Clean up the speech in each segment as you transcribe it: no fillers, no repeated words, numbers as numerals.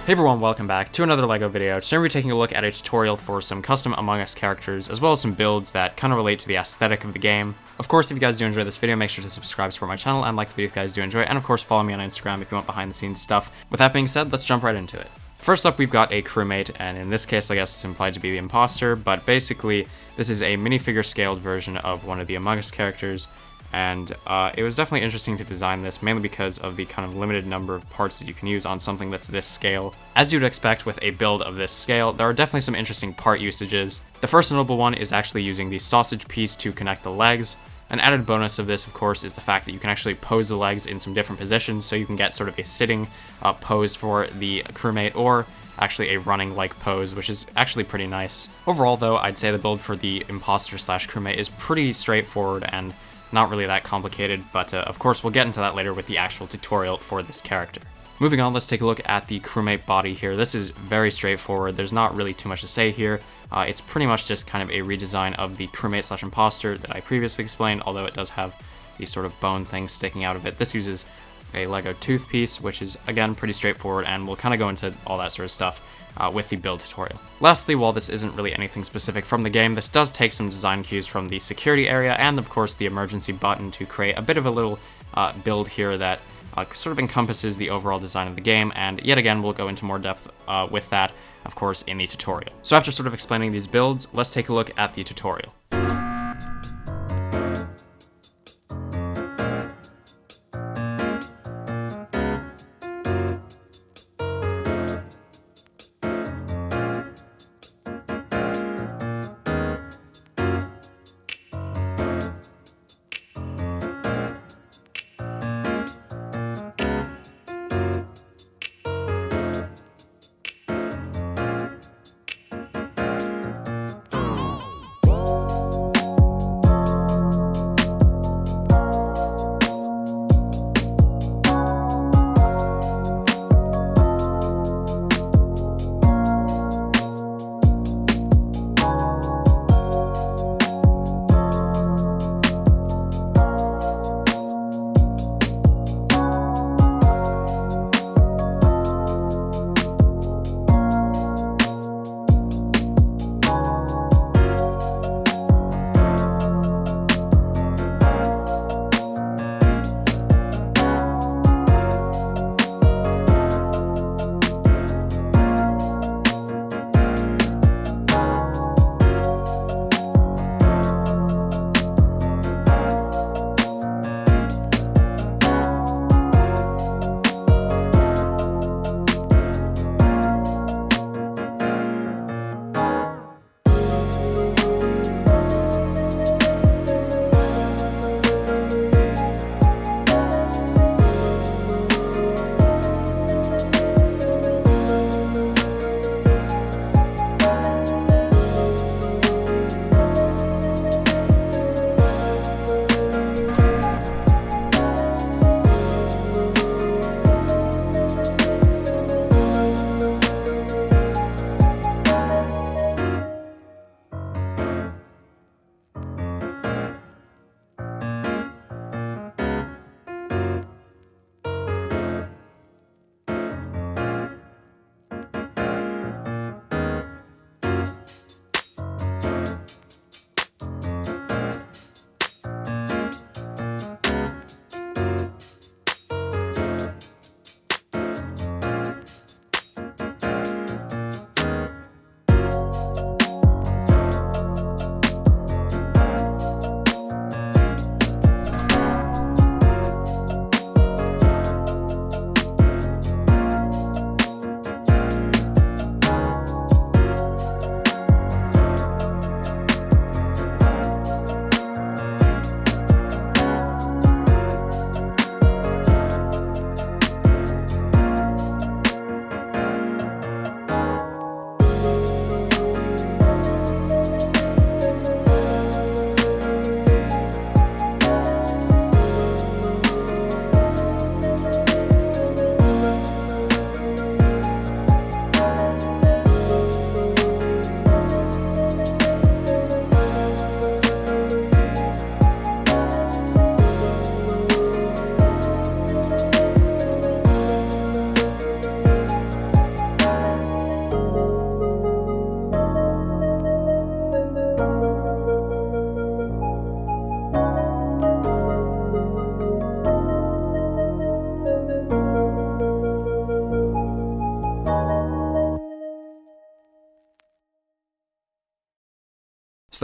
Hey everyone, welcome back to another LEGO video. Today we're taking a look at a tutorial for some custom Among Us characters, as well as some builds that kind of relate to the aesthetic of the game. Of course, if you guys do enjoy this video, make sure to subscribe, support my channel, and like the video if you guys do enjoy it, and of course follow me on Instagram if you want behind the scenes stuff. With that being said, let's jump right into it. First up, we've got a crewmate, and in this case I guess it's implied to be the imposter, but basically this is a minifigure scaled version of one of the Among Us characters. And it was definitely interesting to design this, mainly because of the kind of limited number of parts that you can use on something that's this scale. As you'd expect with a build of this scale, there are definitely some interesting part usages. The first notable one is actually using the sausage piece to connect the legs. An added bonus of this, of course, is the fact that you can actually pose the legs in some different positions, so you can get sort of a sitting pose for the crewmate, or actually a running-like pose, which is actually pretty nice. Overall, though, I'd say the build for the imposter slash crewmate is pretty straightforward and not really that complicated, but of course we'll get into that later with the actual tutorial for this character. Moving on, let's take a look at the crewmate body here. This is very straightforward. There's not really too much to say here. It's pretty much just kind of a redesign of the crewmate slash imposter that I previously explained, although it does have these sort of bone things sticking out of it. This uses a Lego tooth piece, which is again pretty straightforward, and we'll kind of go into all that sort of stuff with the build tutorial. Lastly, while this isn't really anything specific from the game, this does take some design cues from the security area and of course the emergency button to create a bit of a little build here that sort of encompasses the overall design of the game, and yet again we'll go into more depth with that, of course, in the tutorial. So after sort of explaining these builds, let's take a look at the tutorial.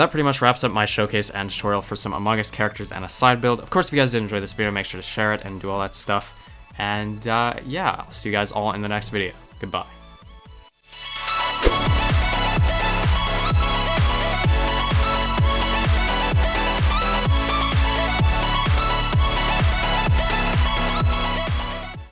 So that pretty much wraps up my showcase and tutorial for some Amogus characters and a side build. Of course, if you guys did enjoy this video, make sure to share it and do all that stuff. And yeah, I'll see you guys all in the next video. Goodbye.